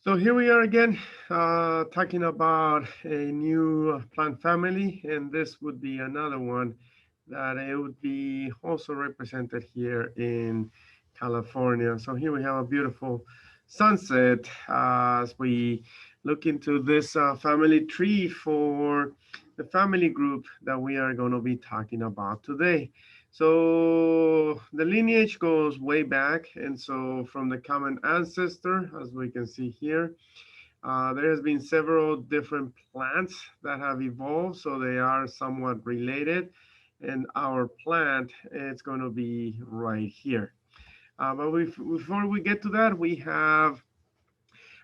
So here we are again, talking about a new plant family, and this would be another one that it would be also represented here in California. So here we have a beautiful sunset as we look into this family tree for the family group that we are going to be talking about today. So the lineage goes way back, and so from the common ancestor, as we can see here, there has been several different plants that have evolved, so they are somewhat related. And our plant is going to be right here. Before we get to that, we have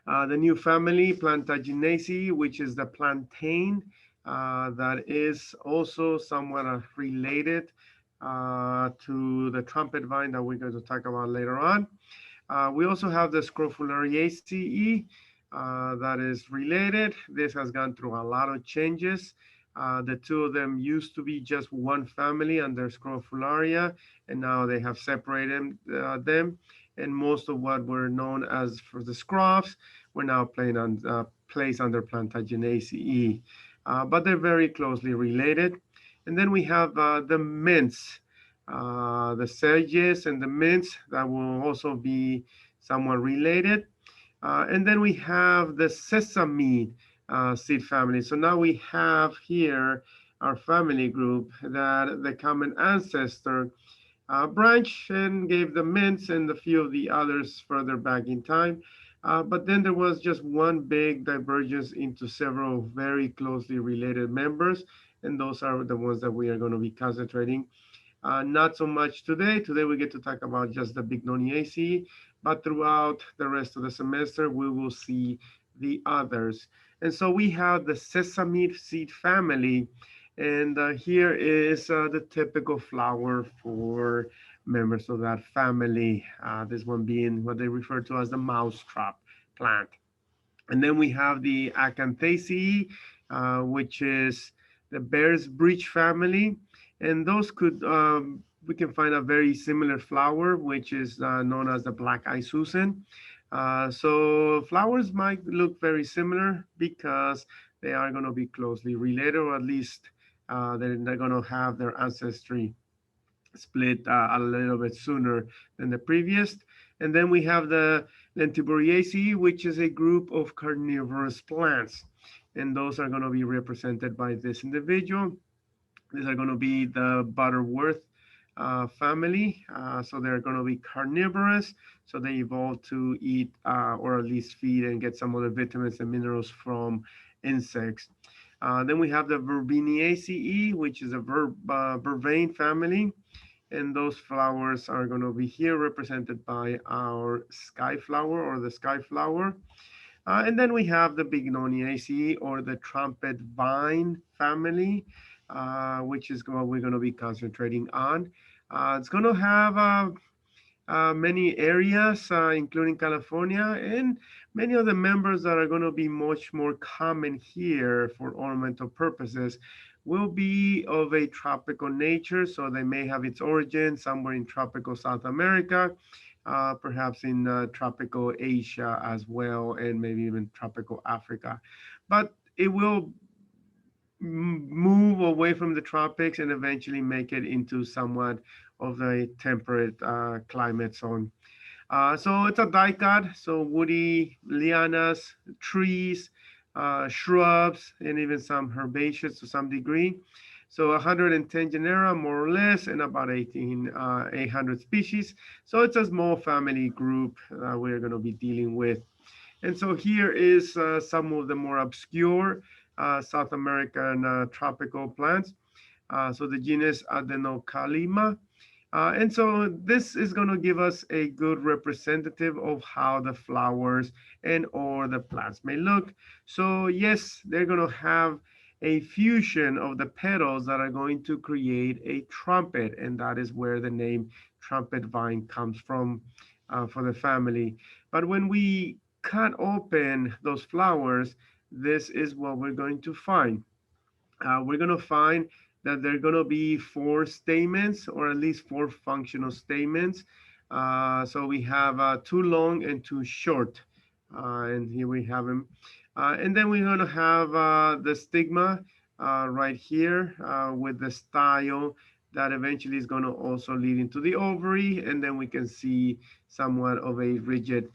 the new family, Plantaginasi, which is the plantain, that is also somewhat related to the trumpet vine that we're going to talk about later on. We also have the Scrofulariaste that is related. This has gone through a lot of changes. The two of them used to be just one family under Scrofularia, and now they have separated them. And most of what were known as for the scrofs were now placed under Plantaginasi. But they're very closely related. And then we have the mints, the sages and the mints that will also be somewhat related. And then we have the sesame seed family. So now we have here our family group that the common ancestor branched and gave the mints and a few of the others further back in time. But then there was just one big divergence into several very closely related members. And those are the ones that we are going to be concentrating not so much today. Today we get to talk about just the Bignoniaceae, but throughout the rest of the semester we will see the others. And so we have the sesame seed family, and here is the typical flower for members of that family. This one being what they refer to as the mousetrap plant. And then we have the Acanthaceae, which is the bear's breech family. And those could, we can find a very similar flower, which is known as the black eye Susan. So flowers might look very similar because they are going to be closely related, or at least they're going to have their ancestry split a little bit sooner than the previous. And then we have the Lentiburiaceae, which is a group of carnivorous plants. And those are going to be represented by this individual. These are going to be the Butterworth family. So they're going to be carnivorous. So they evolved to eat or at least feed and get some of the vitamins and minerals from insects. Then we have the Verbeniaceae, which is a vervain family. And those flowers are going to be here represented by our sky flower or the sky flower. And then we have the Bignoniaceae or the trumpet vine family, which is what we're going to be concentrating on. It's going to have many areas, including California, and many of the members that are going to be much more common here for ornamental purposes will be of a tropical nature. So they may have its origin somewhere in tropical South America, perhaps in tropical Asia as well, and maybe even tropical Africa. But it will move away from the tropics and eventually make it into somewhat of a temperate climate zone. So it's a dicot, so woody lianas, trees, shrubs, and even some herbaceous to some degree. So 110 genera, more or less, and about 800 species. So it's a small family group we're going to be dealing with. And so here is some of the more obscure South American tropical plants. So the genus Adenocalima. And so this is going to give us a good representative of how the flowers and or the plants may look. So yes, they're going to have a fusion of the petals that are going to create a trumpet, and that is where the name trumpet vine comes from for the family. But when we cut open those flowers, this is what we're going to find. We're going to find that there are going to be four stamens, or at least four functional stamens. So we have two long and two short And here we have him. And then we're going to have the stigma right here with the style that eventually is going to also lead into the ovary. And then we can see somewhat of a rigid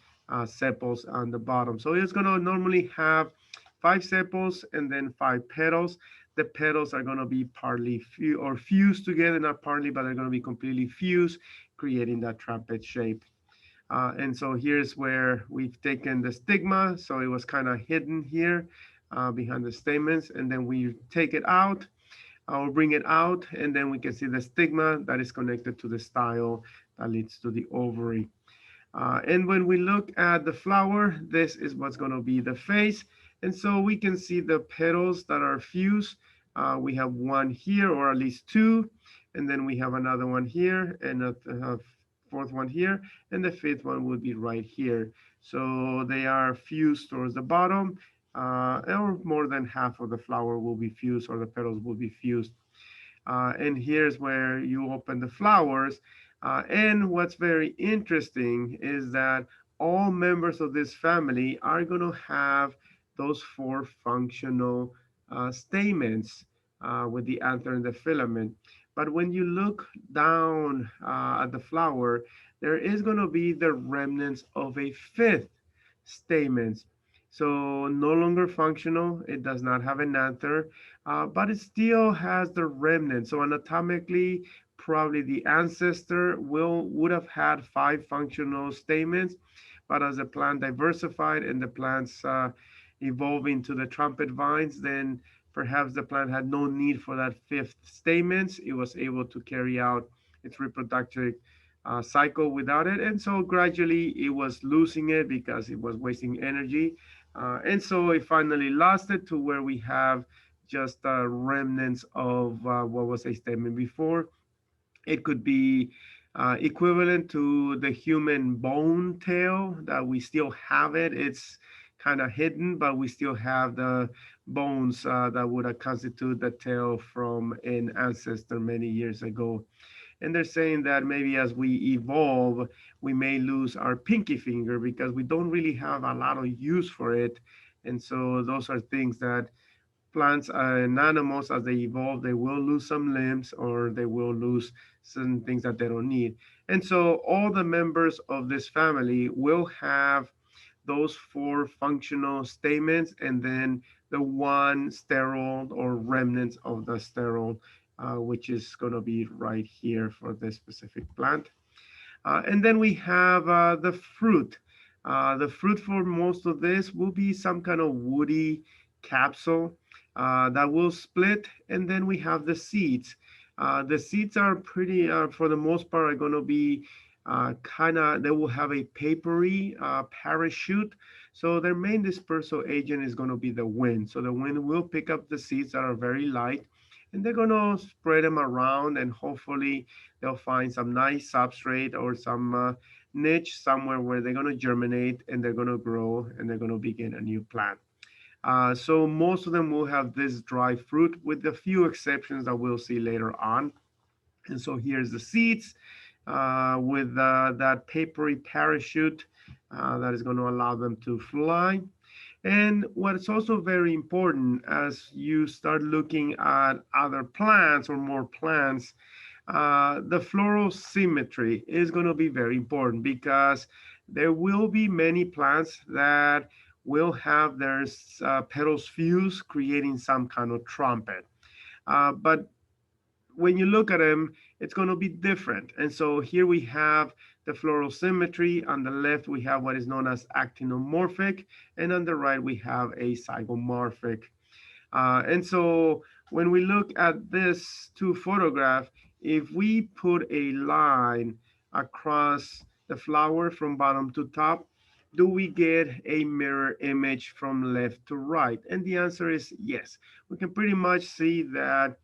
sepals on the bottom. So it's going to normally have five sepals and then five petals. The petals are going to be partly fused together, not partly, but they're going to be completely fused, creating that trumpet shape. And so here's where we've taken the stigma. So it was kind of hidden here behind the stamens. And then we take it out, or bring it out, and then we can see the stigma that is connected to the style that leads to the ovary. And when we look at the flower, this is what's going to be the face. And so we can see the petals that are fused. We have one here, or at least two. And then we have another one here, and a fourth one here. And the fifth one would be right here. So they are fused towards the bottom, or more than half of the flower will be fused, or the petals will be fused. And here's where you open the flowers. And what's very interesting is that all members of this family are going to have those four functional stamens with the anther and the filament. But when you look down at the flower, there is going to be the remnants of a fifth stamens. So no longer functional. It does not have an anther, but it still has the remnant. So anatomically, probably the ancestor would have had five functional stamens, but as the plant diversified and the plants evolved into the trumpet vines, then perhaps the plant had no need for that fifth stamens. It was able to carry out its reproductive cycle without it, and so gradually it was losing it because it was wasting energy, and so it finally lost it to where we have just remnants of what was a stamen before. It could be equivalent to the human bone tail that we still have it. It's kind of hidden, but we still have the bones that would have constitute the tail from an ancestor many years ago. And they're saying that maybe as we evolve, we may lose our pinky finger because we don't really have a lot of use for it. And so those are things that plants and animals, as they evolve, they will lose some limbs, or they will lose certain things that they don't need. And so all the members of this family will have those four functional stamens, and then the one sterile or remnants of the sterile, which is going to be right here for this specific plant. And then we have the fruit. The fruit for most of this will be some kind of woody capsule that will split. And then we have the seeds. The seeds are pretty, for the most part, are going to be they will have a papery parachute. So their main dispersal agent is going to be the wind. So the wind will pick up the seeds that are very light, and they're going to spread them around, and hopefully they'll find some nice substrate or some niche somewhere where they're going to germinate, and they're going to grow, and they're going to begin a new plant. So most of them will have this dry fruit, with a few exceptions that we'll see later on. And so here's the seeds with that papery parachute that is going to allow them to fly. And what's also very important as you start looking at other plants or more plants, the floral symmetry is going to be very important, because there will be many plants that will have their petals fused, creating some kind of trumpet. But when you look at them, it's going to be different. And so here we have the floral symmetry. On the left, we have what is known as actinomorphic, and on the right, we have a zygomorphic. And so when we look at this two photograph, if we put a line across the flower from bottom to top, do we get a mirror image from left to right? And the answer is yes. We can pretty much see that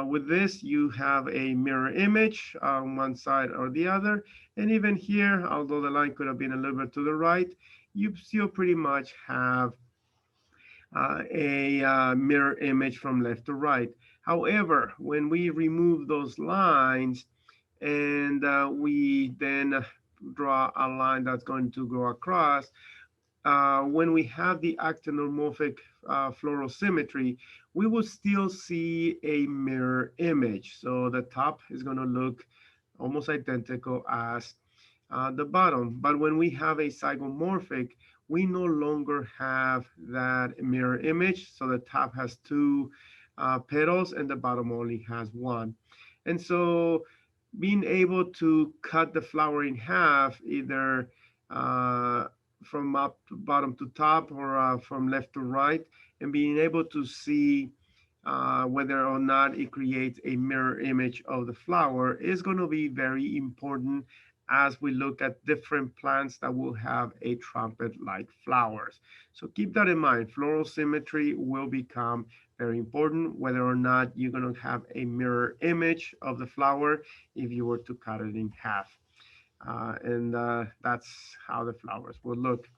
with this, you have a mirror image on one side or the other. And even here, although the line could have been a little bit to the right, you still pretty much have a mirror image from left to right. However, when we remove those lines, and we then draw a line that's going to go across, when we have the actinomorphic floral symmetry, we will still see a mirror image. So the top is going to look almost identical as the bottom. But when we have a zygomorphic, we no longer have that mirror image. So the top has two petals and the bottom only has one. And so being able to cut the flower in half, either uh, from up to bottom to top or from left to right, and being able to see whether or not it creates a mirror image of the flower is going to be very important as we look at different plants that will have a trumpet-like flowers. So keep that in mind. Floral symmetry will become very important, whether or not you're going to have a mirror image of the flower if you were to cut it in half. And that's how the flowers will look.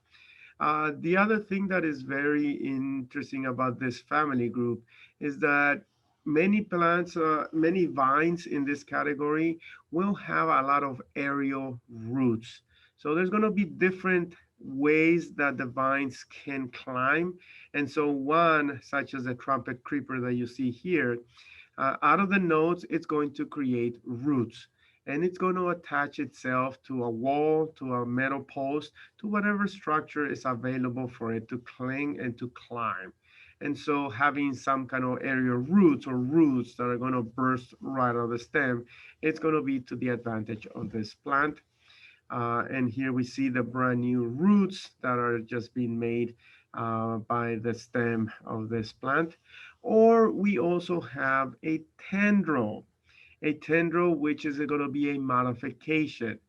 The other thing that is very interesting about this family group is that many plants, many vines in this category will have a lot of aerial roots. So there's going to be different ways that the vines can climb. And so one, such as the trumpet creeper that you see here, out of the nodes, it's going to create roots. And it's going to attach itself to a wall, to a metal post, to whatever structure is available for it to cling and to climb. And so having some kind of aerial roots or roots that are going to burst right out of the stem, it's going to be to the advantage of this plant. And here we see the brand new roots that are just being made by the stem of this plant. Or we also have a tendril which is going to be a modification.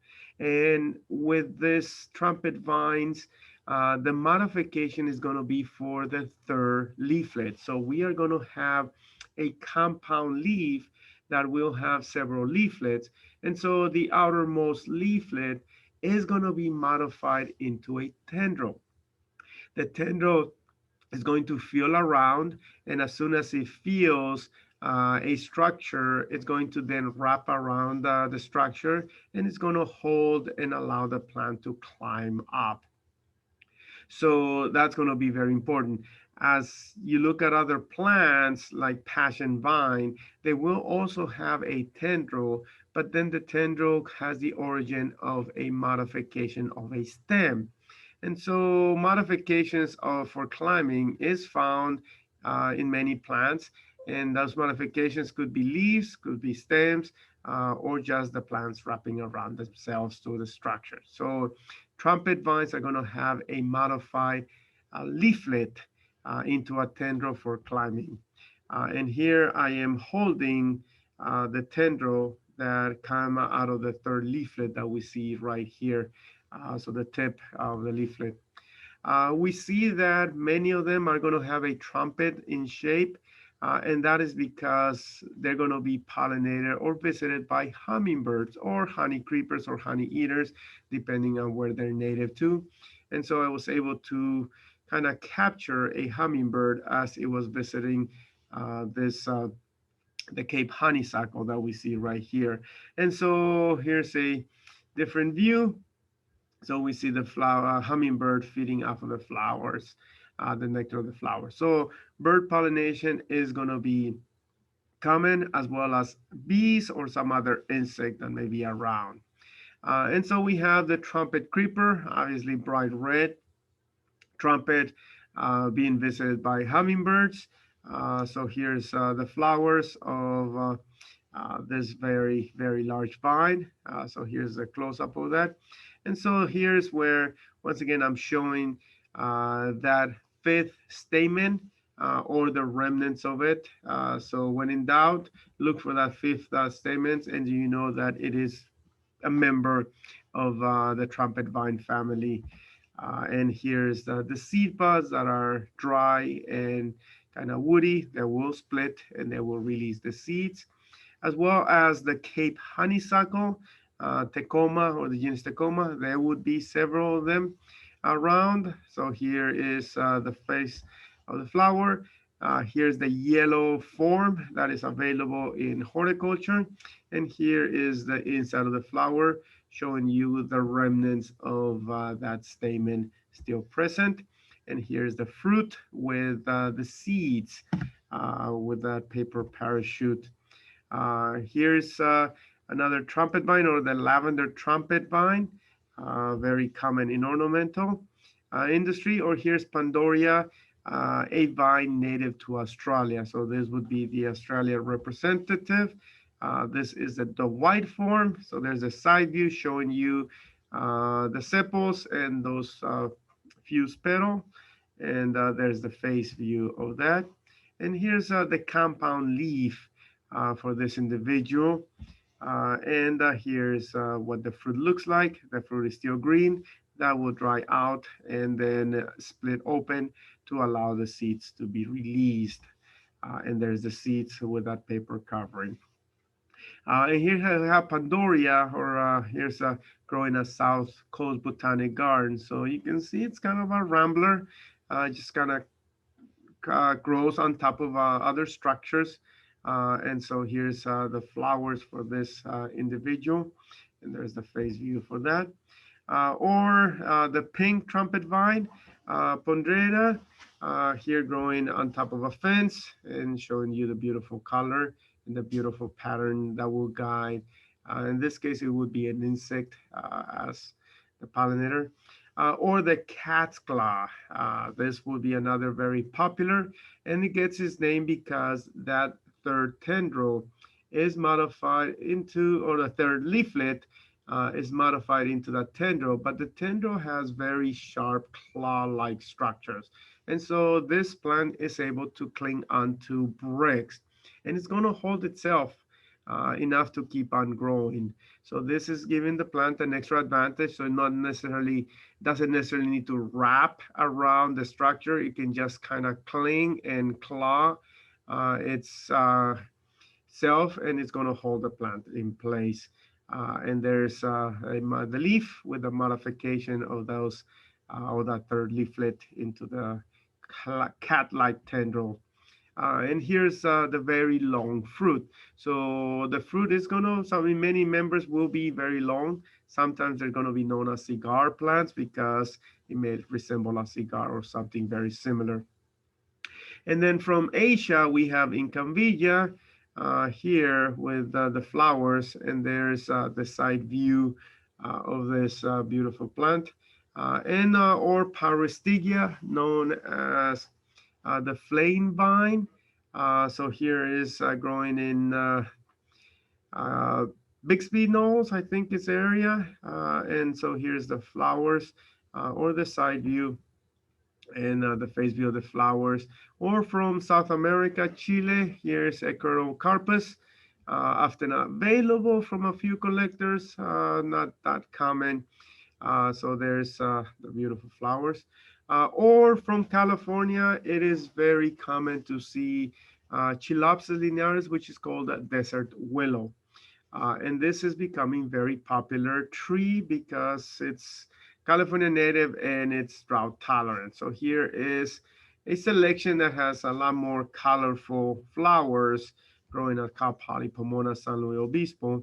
And with this trumpet vines, the modification is going to be for the third leaflet. So we are going to have a compound leaf that will have several leaflets. And so the outermost leaflet is going to be modified into a tendril. The tendril is going to feel around, and as soon as it feels a structure, it's going to then wrap around the structure, and it's going to hold and allow the plant to climb up. So that's going to be very important. As you look at other plants like passion vine, they will also have a tendril, but then the tendril has the origin of a modification of a stem. And so modifications for climbing is found in many plants. And those modifications could be leaves, could be stems, or just the plants wrapping around themselves to the structure. So trumpet vines are going to have a modified leaflet into a tendril for climbing. And here I am holding the tendril that come out of the third leaflet that we see right here. So the tip of the leaflet. We see that many of them are going to have a trumpet in shape, and that is because they're going to be pollinated or visited by hummingbirds or honey creepers or honey eaters, depending on where they're native to. And so I was able to kind of capture a hummingbird as it was visiting this the Cape honeysuckle that we see right here. And so here's a different view. So we see the flower hummingbird feeding off of the flowers, the nectar of the flowers. So bird pollination is going to be common, as well as bees or some other insect that may be around. And so we have the trumpet creeper, obviously bright red trumpet, being visited by hummingbirds. So here's the flowers of this very, very large vine. So here's a close-up of that. And so here's where, once again, I'm showing that fifth stamen or the remnants of it. So when in doubt, look for that fifth stamen, and you know that it is a member of the trumpet vine family. And here's the seed pods that are dry and kind of woody. They will split and they will release the seeds, as well as the Cape honeysuckle, Tecoma, or the genus Tecoma. There would be several of them around. So here is the face of the flower. Here's the yellow form that is available in horticulture. And here is the inside of the flower showing you the remnants of that stamen still present. And here's the fruit with the seeds with that paper parachute. Here's another trumpet vine, or the lavender trumpet vine, very common in ornamental industry. Or here's Pandoria, a vine native to Australia. So this would be the Australia representative. This is the white form. So there's a side view showing you the sepals and those fused petal. And there's the face view of that. And here's the compound leaf for this individual. And here's what the fruit looks like. The fruit is still green. That will dry out and then split open to allow the seeds to be released. And there's the seeds with that paper covering. And here we have Pandoria, or here's growing a South Coast Botanic Garden. So you can see it's kind of a rambler, just kind of grows on top of other structures. And so here's the flowers for this individual. And there's the face view for that. Or the pink trumpet vine, Pondrera, here growing on top of a fence and showing you the beautiful color and the beautiful pattern that will guide. In this case, it would be an insect as the pollinator. Or the cat's claw. This would be another very popular, and it gets its name because that third tendril is modified into, or the third leaflet is modified into that tendril, but the tendril has very sharp claw-like structures. And so this plant is able to cling onto bricks, and it's going to hold itself enough to keep on growing. So this is giving the plant an extra advantage. So it not necessarily doesn't necessarily need to wrap around the structure. It can just kind of cling and claw its self, and it's going to hold the plant in place. And there's the leaf with the modification of those or that third leaflet into the cat-like tendril. And here's the very long fruit. So the fruit is gonna, so many members will be very long. Sometimes they're gonna be known as cigar plants because it may resemble a cigar or something very similar. And then from Asia, we have Incamvilla here with the flowers, and there's the side view of this beautiful plant. And or Paristigia, known as the flame vine. So here is growing in uh, Bixby Knolls, I think is area. And so here's the flowers or the side view and the face view of the flowers. Or from South America, Chile, here's Echocarpus. Often available from a few collectors, not that common. So there's the beautiful flowers. Or from California, it is very common to see Chilopsis linearis, which is called a desert willow. And this is becoming very popular tree because it's California native and it's drought tolerant. So here is a selection that has a lot more colorful flowers growing at Cal Poly Pomona, San Luis Obispo.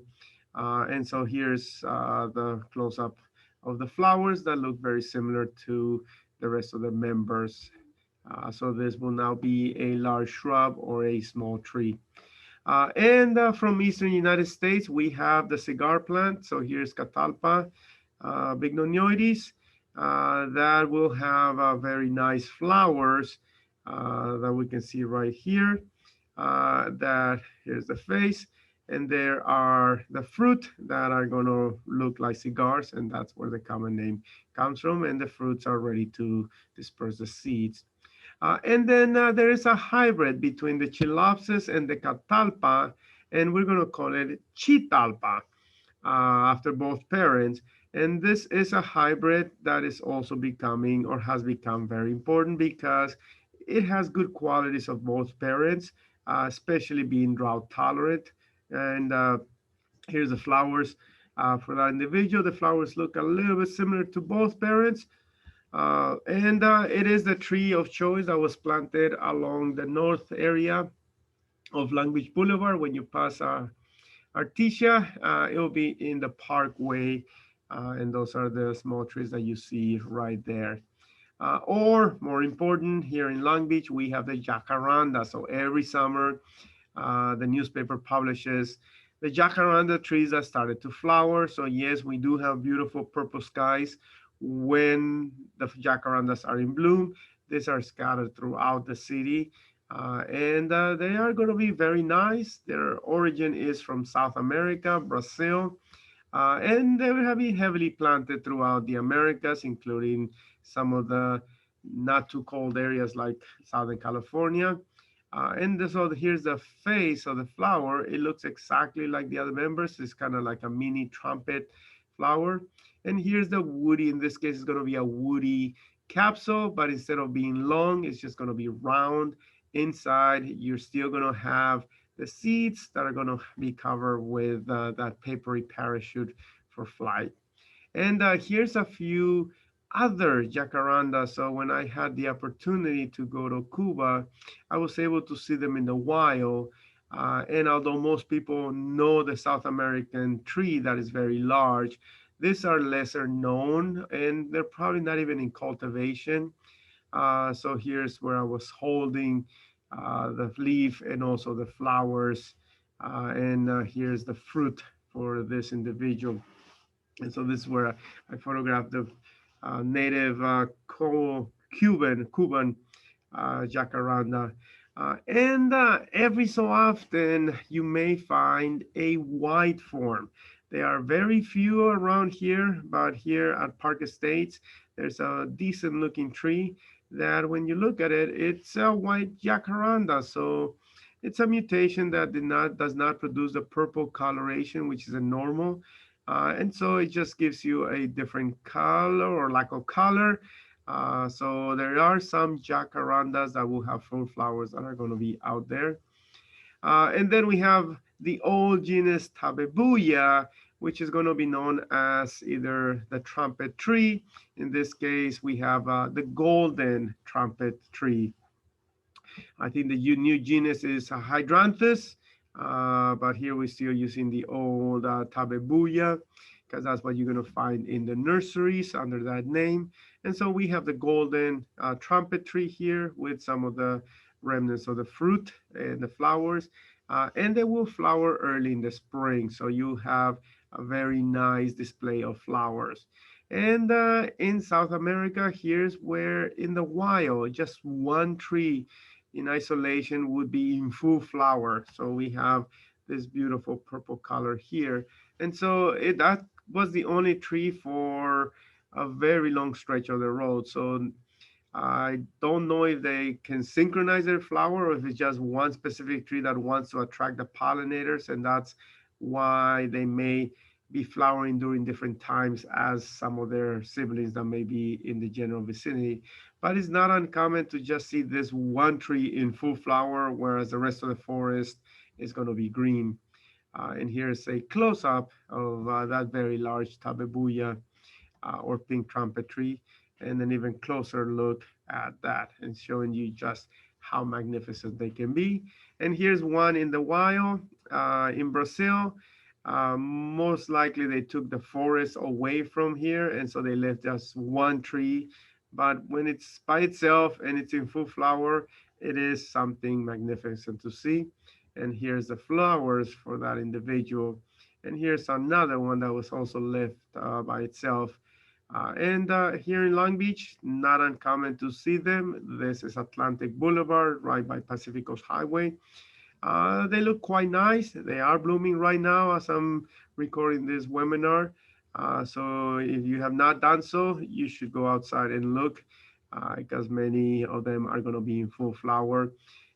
And so here's the close-up of the flowers that look very similar to the rest of the members. So this will now be a large shrub or a small tree. And from eastern United States, we have the cigar plant. So here's Catalpa bignonioides that will have very nice flowers that we can see right here. That here's the face, and there are the fruit that are going to look like cigars, and that's where the common name comes from. And the fruits are ready to disperse the seeds. And then there is a hybrid between the Chilopsis and the Catalpa, and we're going to call it Chitalpa after both parents. And this is a hybrid that is also becoming or has become very important because it has good qualities of both parents, especially being drought tolerant. And here's the flowers for that individual. The flowers look a little bit similar to both parents. And it is the tree of choice that was planted along the north area of Long Beach Boulevard when you pass Artesia, it will be in the parkway, and those are the small trees that you see right there. Or more important, here in Long Beach, we have the jacaranda. So every summer, the newspaper publishes the jacaranda trees that started to flower. So yes, we do have beautiful purple skies when the jacarandas are in bloom. These are scattered throughout the city. And they are going to be very nice. Their origin is from South America, Brazil, and they will have been heavily planted throughout the Americas, including some of the not too cold areas like Southern California. So here's the face of the flower. It looks exactly like the other members. It's kind of like a mini trumpet flower. And here's the woody. In this case, it's going to be a woody capsule, but instead of being long, it's just going to be round. Inside, you're still going to have the seeds that are going to be covered with that papery parachute for flight. And here's a few other jacarandas. So when I had the opportunity to go to Cuba, I was able to see them in the wild. And although most people know the South American tree that is very large, these are lesser known and they're probably not even in cultivation. So here's where I was holding the leaf and also the flowers. And here's the fruit for this individual. And so this is where I photographed the native Cuban jacaranda. And every so often, you may find a white form. There are very few around here, but here at Park Estates, there's a decent looking tree that when you look at it, it's a white jacaranda. So it's a mutation that does not produce the purple coloration, which is a normal. And so it just gives you a different color or lack of color. So there are some jacarandas that will have full flowers that are going to be out there. And then we have the old genus Tabebuya, which is going to be known as either the trumpet tree. In this case, we have the golden trumpet tree. I think the new genus is Hydranthus, but here we're still using the old Tabebuya because that's what you're going to find in the nurseries under that name. And so we have the golden trumpet tree here with some of the remnants of the fruit and the flowers. And they will flower early in the spring. So you have a very nice display of flowers. And in South America, here's where in the wild, just one tree in isolation would be in full flower. So we have this beautiful purple color here. And so that was the only tree for a very long stretch of the road. So I don't know if they can synchronize their flower or if it's just one specific tree that wants to attract the pollinators, and that's why they may be flowering during different times as some of their siblings that may be in the general vicinity. But it's not uncommon to just see this one tree in full flower, whereas the rest of the forest is going to be green. And here's a close-up of that very large tabebuya or pink trumpet tree, and an even closer look at that and showing you just how magnificent they can be. And here's one in the wild in Brazil. Most likely they took the forest away from here, and so they left just one tree. But when it's by itself and it's in full flower, it is something magnificent to see. And here's the flowers for that individual. And here's another one that was also left by itself. And here in Long Beach, not uncommon to see them. This is Atlantic Boulevard, right by Pacific Coast Highway. They look quite nice. They are blooming right now as I'm recording this webinar. So if you have not done so, you should go outside and look because many of them are going to be in full flower.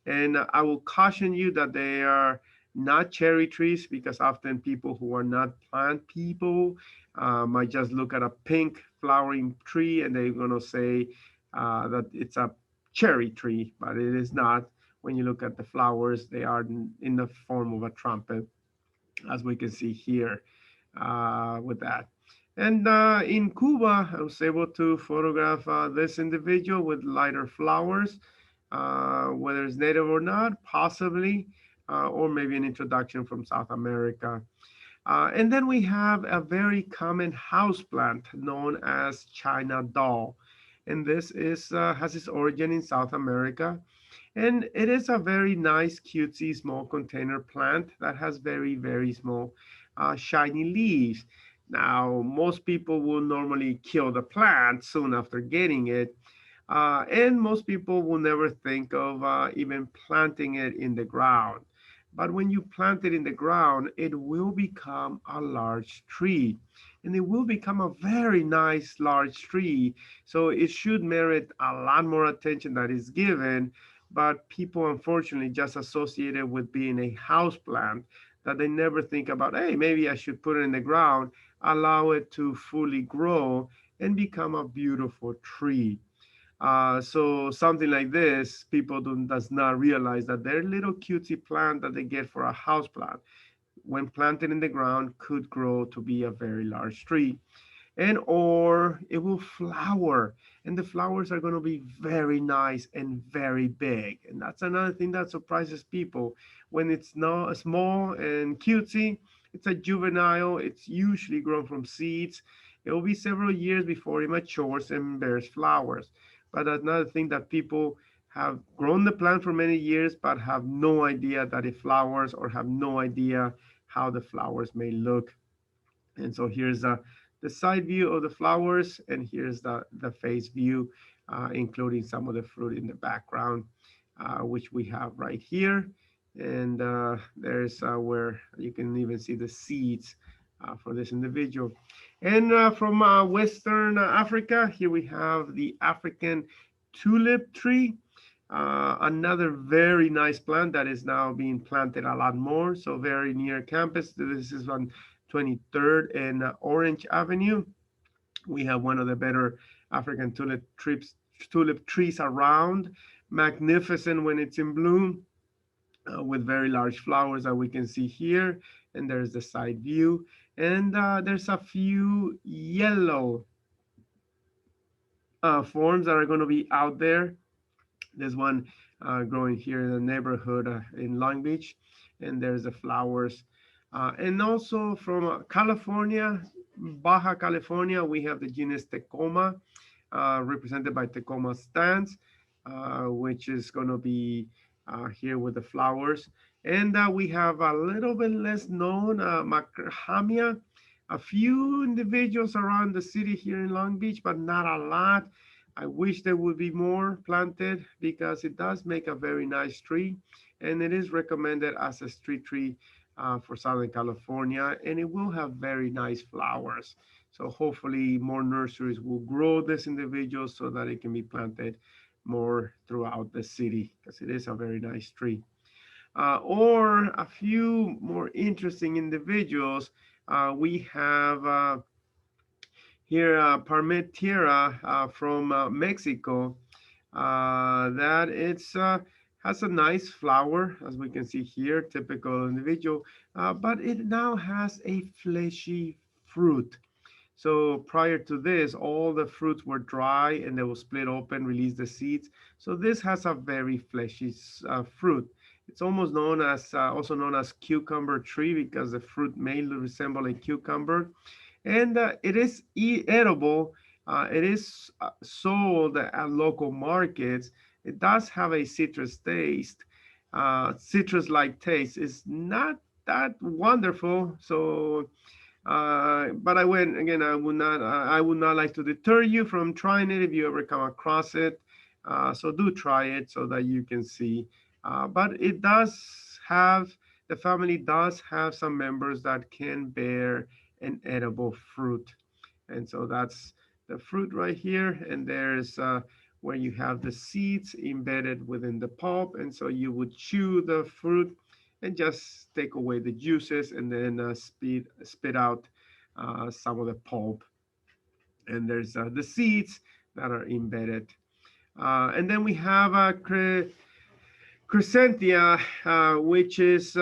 And I will caution you that they are not cherry trees because often people who are not plant people might just look at a pink flowering tree and they're going to say that it's a cherry tree, but it is not. When you look at the flowers, they are in the form of a trumpet, as we can see here with that. And in Cuba, I was able to photograph this individual with lighter flowers, whether it's native or not, possibly. or maybe an introduction from South America. And then we have a very common houseplant known as China doll. And this is has its origin in South America. And it is a very nice, cutesy, small container plant that has very, very small, shiny leaves. Now, most people will normally kill the plant soon after getting it, and most people will never think of even planting it in the ground. But when you plant it in the ground, it will become a large tree. And it will become a very nice large tree. So it should merit a lot more attention that is given. But people unfortunately just associate it with being a house plant that they never think about, hey, maybe I should put it in the ground, allow it to fully grow and become a beautiful tree. So something like this, people does not realize that their little cutesy plant that they get for a house plant, when planted in the ground, could grow to be a very large tree, and or it will flower, and the flowers are going to be very nice and very big. And that's another thing that surprises people. When it's not small and cutesy, it's a juvenile, it's usually grown from seeds. It will be several years before it matures and bears flowers. But another thing that people have grown the plant for many years but have no idea that it flowers, or have no idea how the flowers may look. And so here's the side view of the flowers, and here's the face view, including some of the fruit in the background, which we have right here. And there's where you can even see the seeds for this individual. And from Western Africa, here we have the African tulip tree. Another very nice plant that is now being planted a lot more. So very near campus. This is on 23rd and Orange Avenue. We have one of the better African tulip trees around. Magnificent when it's in bloom, with very large flowers that we can see here. And there's the side view. And there's a few yellow forms that are going to be out there. There's one growing here in the neighborhood in Long Beach, and there's the flowers. And also from California, Baja California, we have the genus Tecoma, represented by Tecoma stance, which is going to be here with the flowers. And we have a little bit less known Macrhamia, a few individuals around the city here in Long Beach, but not a lot. I wish there would be more planted because it does make a very nice tree, and it is recommended as a street tree for Southern California, and it will have very nice flowers. So hopefully more nurseries will grow this individual so that it can be planted more throughout the city, because it is a very nice tree. Or a few more interesting individuals. We have here Parmetiera from Mexico, that it's has a nice flower, as we can see here, typical individual, but it now has a fleshy fruit. So prior to this, all the fruits were dry and they will split open, release the seeds. So this has a very fleshy fruit. It's almost known as also known as cucumber tree, because the fruit may resemble a cucumber, and it is edible. It is sold at local markets. It does have a citrus taste. Citrus-like taste is not that wonderful. So but I went again. I would not like to deter you from trying it if you ever come across it. So do try it so that you can see. But it does have the family does have some members that can bear an edible fruit, and so that's the fruit right here. And there's where you have the seeds embedded within the pulp, and so you would chew the fruit and just take away the juices, and then spit out some of the pulp. And there's the seeds that are embedded. And then we have Crescentia, which is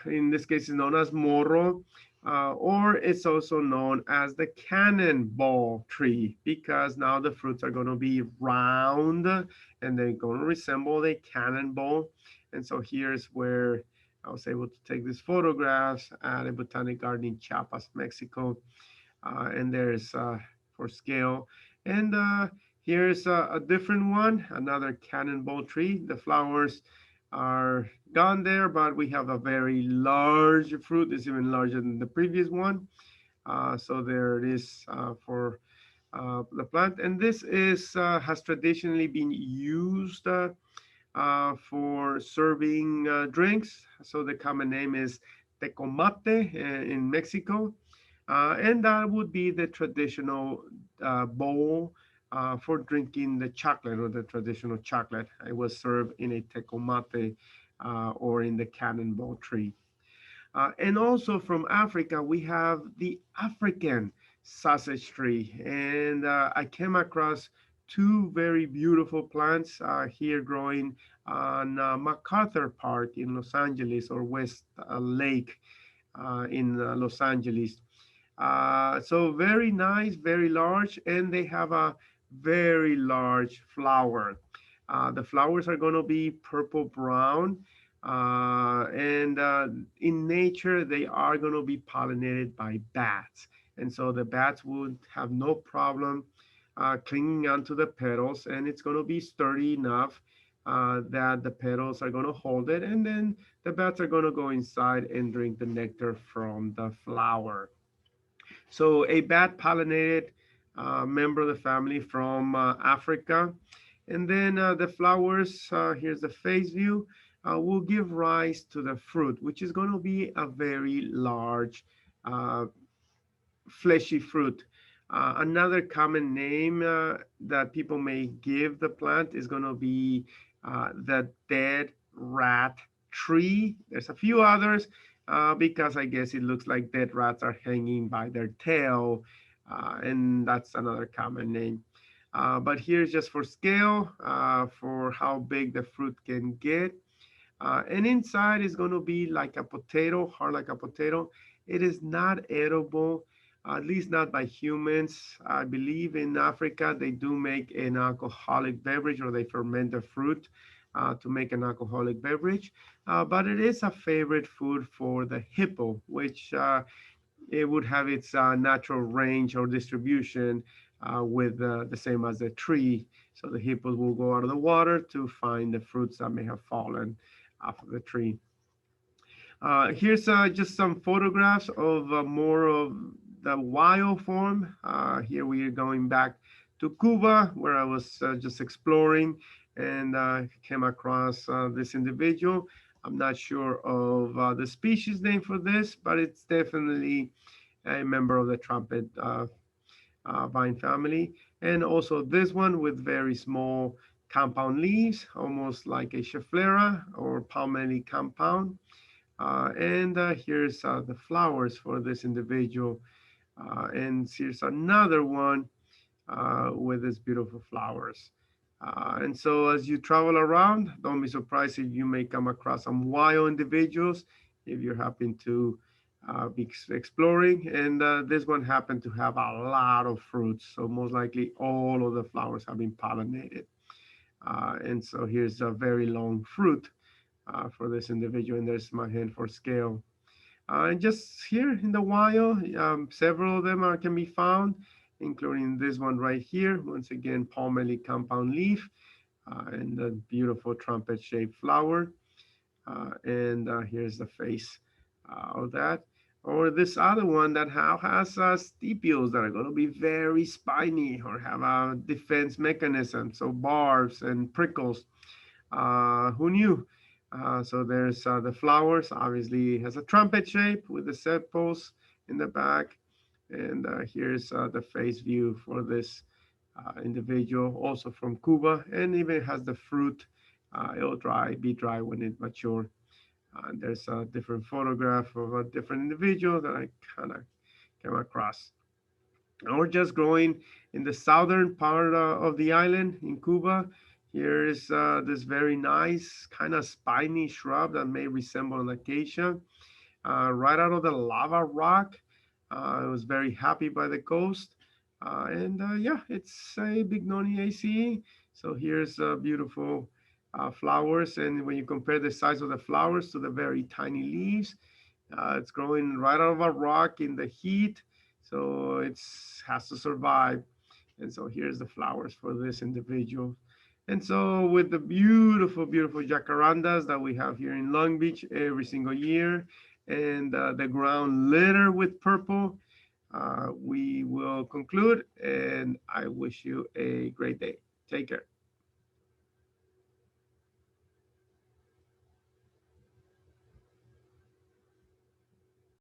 in this case is known as morro, or it's also known as the cannonball tree, because now the fruits are going to be round and they're going to resemble a cannonball. And so here's where I was able to take these photographs at a botanic garden in Chiapas, Mexico. And there's for scale. And here's a different one, another cannonball tree. The flowers are gone there, but we have a very large fruit. It's even larger than the previous one. So there it is for the plant. And this is has traditionally been used for serving drinks. So the common name is tecomate in Mexico. And that would be the traditional bowl for drinking the chocolate or the traditional chocolate. It was served in a tecomate or in the cannonball tree. And also from Africa, we have the African sausage tree. And I came across two very beautiful plants here growing on MacArthur Park in Los Angeles or West Lake in Los Angeles. So very nice, very large, and they have a very large flower. The flowers are going to be purple brown, and in nature they are going to be pollinated by bats, and so the bats would have no problem clinging onto the petals, and it's going to be sturdy enough that the petals are going to hold it, and then the bats are going to go inside and drink the nectar from the flower. So a bat pollinated member of the family from Africa. And then the flowers, here's the face view, will give rise to the fruit, which is going to be a very large uh, fleshy fruit. Another common name that people may give the plant is going to be the dead rat tree. There's a few others because I guess it looks like dead rats are hanging by their tail, and that's another common name. But here's just for scale, for how big the fruit can get. And inside is going to be like a potato, hard like a potato. It is not edible, at least not by humans. I believe in Africa they do make an alcoholic beverage or they ferment the fruit to make an alcoholic beverage. But it is a favorite food for the hippo, which it would have its natural range or distribution with the same as the tree. So the hippos will go out of the water to find the fruits that may have fallen off of the tree. Here's just some photographs of more of the wild form. Here we are going back to Cuba, where I was just exploring and came across this individual. I'm not sure of the species name for this, but it's definitely a member of the trumpet vine family. And also this one with very small compound leaves, almost like a Schefflera or palmely compound. And here's the flowers for this individual. And here's another one with its beautiful flowers. And so as you travel around, don't be surprised if you may come across some wild individuals if you're happen to be exploring. And this one happened to have a lot of fruits. So most likely all of the flowers have been pollinated. And so here's a very long fruit for this individual. And there's my hand for scale. And just here in the wild, several of them can be found, including this one right here. Once again, palmely compound leaf and the beautiful trumpet-shaped flower. And here's the face of that. Or this other one that has stipules that are going to be very spiny or have a defense mechanism, so barbs and prickles. Who knew? So there's the flowers. Obviously, it has a trumpet shape with the sepals in the back. And here's the face view for this individual, also from Cuba, and even has the fruit. It'll be dry when it mature. And there's a different photograph of a different individual that I kind of came across. Or just growing in the southern part of the island in Cuba. Here is this very nice kind of spiny shrub that may resemble an acacia, right out of the lava rock. I was very happy by the coast. And yeah, it's a Bignoniaceae. So here's a beautiful flowers. And when you compare the size of the flowers to the very tiny leaves, it's growing right out of a rock in the heat. So it's has to survive. And so here's the flowers for this individual. And so with the beautiful, beautiful jacarandas that we have here in Long Beach every single year, and the ground littered with purple, we will conclude. And I wish you a great day. Take care.